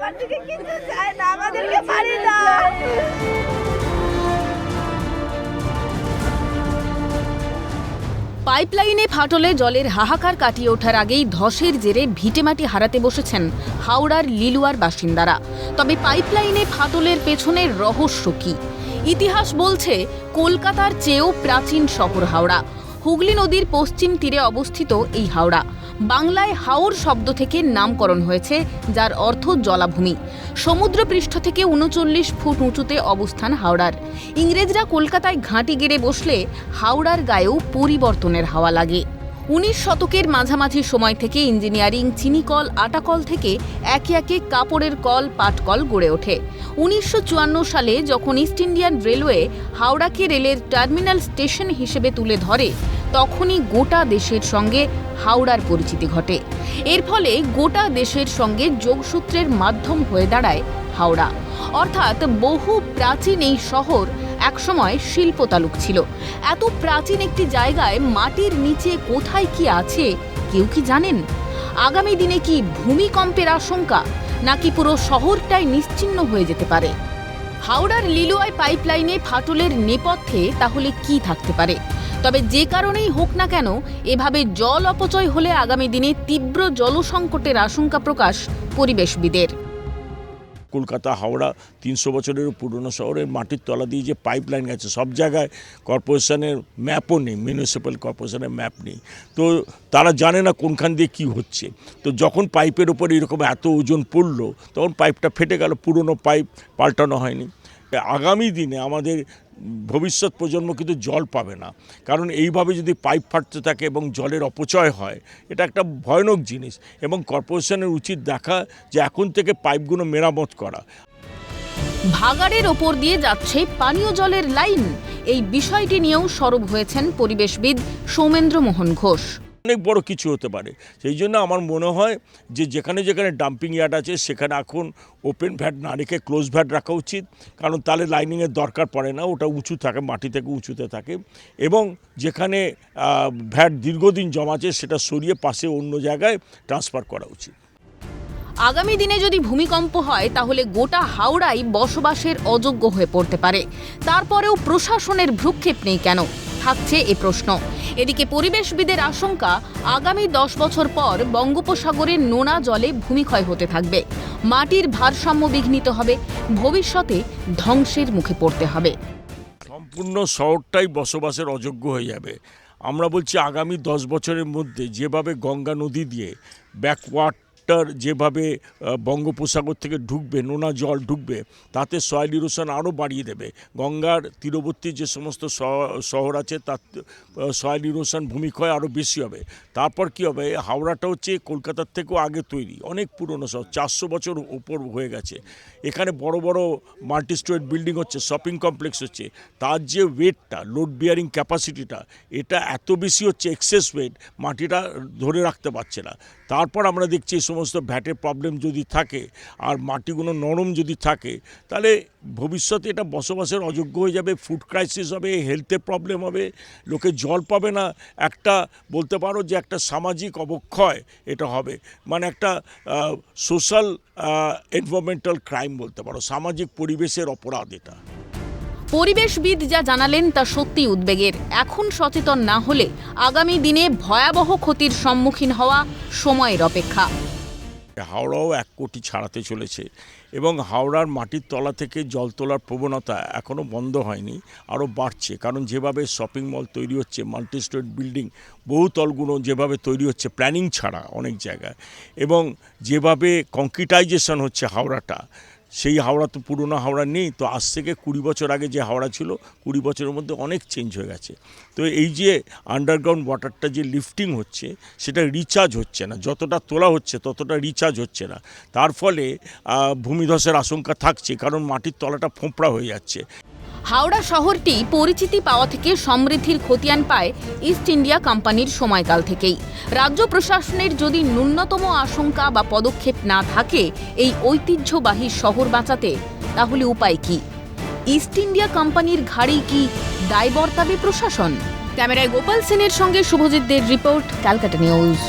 আমার দিকে কিছু চায় না, আমাদেরকে পারি না। পাইপলাইনে ফাটলে জলের হাহাকার কাটিয়ে ওঠার আগেই ধসের জেরে ভিটেমাটি হারাতে বসেছেন হাওড়ার লিলুয়ার বাসিন্দারা। তবে পাইপলাইনে ফাটলের পেছনের রহস্য কী? ইতিহাস বলছে কলকাতার চেয়েও প্রাচীন শহর হাওড়া। হুগলি নদীর পশ্চিম তীরে অবস্থিত এই হাওড়া বাংলায় হাওর শব্দ থেকে নামকরণ হয়েছে, যার অর্থ জলাভূমি। সমুদ্রপৃষ্ঠ থেকে ৩৯ ফুট উঁচুতে অবস্থান হাওড়ার। ইংরেজরা কলকাতায় ঘাঁটি গেড়ে বসলে হাওড়ার গায়েও পরিবর্তনের হাওয়া লাগে। ১৯ শতকের মাঝামাঝি সময় থেকে ইঞ্জিনিয়ারিং, চিনিকল, আটাকল থেকে একে একে কাপড়ের কল, পাটকল গড়ে ওঠে। ১৯৫৪ সালে যখন ইস্ট ইন্ডিয়ান রেলওয়ে হাওড়াকে রেলের টার্মিনাল স্টেশন হিসেবে তুলে ধরে, তখনই গোটা দেশের সঙ্গে হাওড়ার পরিচিতি ঘটে। এর ফলে গোটা দেশের সঙ্গে যোগসূত্রের মাধ্যম হয়ে দাঁড়ায় হাওড়া। অর্থাৎ বহু প্রাচীন এই শহর একসময় শিল্প তালুক ছিল। এত প্রাচীন একটি জায়গায় মাটির নিচে কোথায় কি আছে কেউ কি জানেন? আগামী দিনে কি ভূমিকম্পের আশঙ্কা, নাকি পুরো শহরটাই নিশ্চিহ্ন হয়ে যেতে পারে? হাওড়ার লিলুয়ায় পাইপলাইনে ফাটলের নেপথ্যে তাহলে কি থাকতে পারে? তবে যে কারণেই হোক না কেন, এভাবে জল অপচয় হলে আগামী দিনে তীব্র জলসংকটের আশঙ্কা প্রকাশ পরিবেশবিদের। কলকাতা হাওড়া ৩০০ বছরের পুরনো শহরের মাটির তলা দিয়ে যে পাইপ লাইন গেছে, সব জায়গায় কর্পোরেশনের ম্যাপও নেই, মিউনিসিপ্যাল কর্পোরেশনের ম্যাপ নেই। তো তারা জানে না কোনখান দিয়ে কী হচ্ছে। তো যখন পাইপের ওপর এরকম এত ওজন পড়লো, তখন পাইপটা ফেটে গেল, পুরনো পাইপ পাল্টানো হয়নি। আগামী দিনে আমাদের ভবিষ্যৎ প্রজন্ম কিন্তু জল পাবে না, কারণ এইভাবে যদি পাইপ ফাটতে থাকে এবং জলের অপচয় হয়, এটা একটা ভয়ানক জিনিস। এবং কর্পোরেশনের উচিত দেখা যে এখন থেকে পাইপগুলো মেরামত করা। ভাগাড়ের ওপর দিয়ে যাচ্ছে পানীয় জলের লাইন। এই বিষয়টি নিয়েও সরব হয়েছেন পরিবেশবিদ সৌমেন্দ্র মোহন ঘোষ। অনেক বড় কিছু হতে পারে। সেই জন্য আমার মনে হয় যে যেখানে যেখানে ডাম্পিং ইয়ার্ড আছে সেখানে এখন ওপেন ভ্যাট না রেখে ক্লোজ ভ্যাট রাখা উচিত, কারণ তাহলে লাইনিংয়ের দরকার পড়ে না, ওটা উঁচু থাকে, মাটি থেকে উঁচুতে থাকে। এবং যেখানে ভ্যাট দীর্ঘদিন জমা আছে সেটা সরিয়ে পাশে অন্য জায়গায় ট্রান্সফার করা উচিত। আগামী দিনে যদি ভূমিকম্প হয়, তাহলে গোটা হাওড়াই বসবাসের অযোগ্য হয়ে পড়তে পারে। তারপরেও প্রশাসনের ভ্রুক্ষেপ নেই কেন, থাকছে এ প্রশ্ন। এদিকে পরিবেশবিদের আশঙ্কা, আগামী ১০ বছর পর বঙ্গোপসাগরের নোনা জলে ভূমিক্ষয় হতে থাকবে, মাটির ভারসাম্য বিঘ্নিত হবে, ভবিষ্যতে ধ্বংসের মুখে পড়তে হবে। সম্পূর্ণ শহরটাই বসবাসের অযোগ্য হয়ে যাবে। আমরা বলছি আগামী 10 বছরের মধ্যে যেভাবে গঙ্গা নদী দিয়ে ব্যাকওয়াটার যেভাবে বঙ্গোপসাগর থেকে ঢুকবে, নোনা জল ঢুকবে, তাতে সয়েল ইরোশন আরও বাড়িয়ে দেবে। গঙ্গার তীরবর্তী যে সমস্ত শহর আছে তার সয়েল ইরোশন, ভূমিক্ষয় আরও বেশি হবে। তারপর কি হবে, হাওড়াটা হচ্ছে কলকাতার থেকেও আগে তৈরি, অনেক পুরনো শহর, 400 বছর উপর হয়ে গেছে। এখানে বড় বড় মাল্টি স্টোরেড বিল্ডিং হচ্ছে, শপিং কমপ্লেক্স হচ্ছে, তার যে ওয়েটটা, লোড বিয়ারিং ক্যাপাসিটিটা, এটা এত বেশি হচ্ছে, এক্সেস ওয়েট, মাটিটা ধরে রাখতে পারছে না। তারপর আমরা দেখছি এই সমস্ত ভ্যাটের প্রবলেম যদি থাকে আর মাটিগুলো নরম যদি থাকে, তাহলে ভবিষ্যতে এটা বসবাসের অযোগ্য হয়ে যাবে, ফুড ক্রাইসিস হবে, হেলথের প্রবলেম হবে, লোকে জল পাবে না। একটা বলতে পারো যে একটা সামাজিক অবক্ষয় এটা হবে, মানে একটা সোশ্যাল এনভায়রনমেন্টাল ক্রাইম বলতে পারো, সামাজিক পরিবেশের অপরাধ এটা। পরিবেশবিদ যা জানালেন তা সত্যি উদ্বেগের। এখন সচেতন না হলে আগামী দিনে ভয়াবহ ক্ষতির সম্মুখীন হওয়া সময়ের অপেক্ষা। হাওড়াও 1 কোটি ছাড়াতে চলেছে এবং হাওড়ার মাটির তলা থেকে জল তোলার প্রবণতা এখনও বন্ধ হয়নি, আরও বাড়ছে। কারণ যেভাবে শপিং মল তৈরি হচ্ছে, মাল্টি স্টোরেড বিল্ডিং, বহুতলগুলো যেভাবে তৈরি হচ্ছে প্ল্যানিং ছাড়া অনেক জায়গায়, এবং যেভাবে কংক্রিটাইজেশন হচ্ছে হাওড়াটা, সেই হাওড়া তো পুরোনো হাওড়া নেই। তো আজ থেকে 20 বছর আগে যে হাওড়া ছিল, 20 বছরের মধ্যে অনেক চেঞ্জ হয়ে গেছে। তো এই যে আন্ডারগ্রাউন্ড ওয়াটারটা যে লিফটিং হচ্ছে, সেটা রিচার্জ হচ্ছে না, যতটা তোলা হচ্ছে ততটা রিচার্জ হচ্ছে না। তার ফলে ভূমিধসের আশঙ্কা থাকছে, কারণ মাটির তলাটা ফোঁপড়া হয়ে যাচ্ছে। হাওড়া শহরটি পরিচিতি পাওয়া থেকে সমৃদ্ধির খতিয়ান পায় ইস্ট ইন্ডিয়া কোম্পানির সময়কাল থেকেই। রাজ্য প্রশাসনের যদি ন্যূনতম আশঙ্কা বা পদক্ষেপ না থাকে এই ঐতিহ্যবাহী শহর বাঁচাতে, তাহলে উপায় কি? ইস্ট ইন্ডিয়া কোম্পানির ঘাড়েই কি দায় বর্তাবে প্রশাসন? ক্যামেরায় গোপাল সেনের সঙ্গে শুভজিৎ দের রিপোর্ট, ক্যালকাটা নিউজ।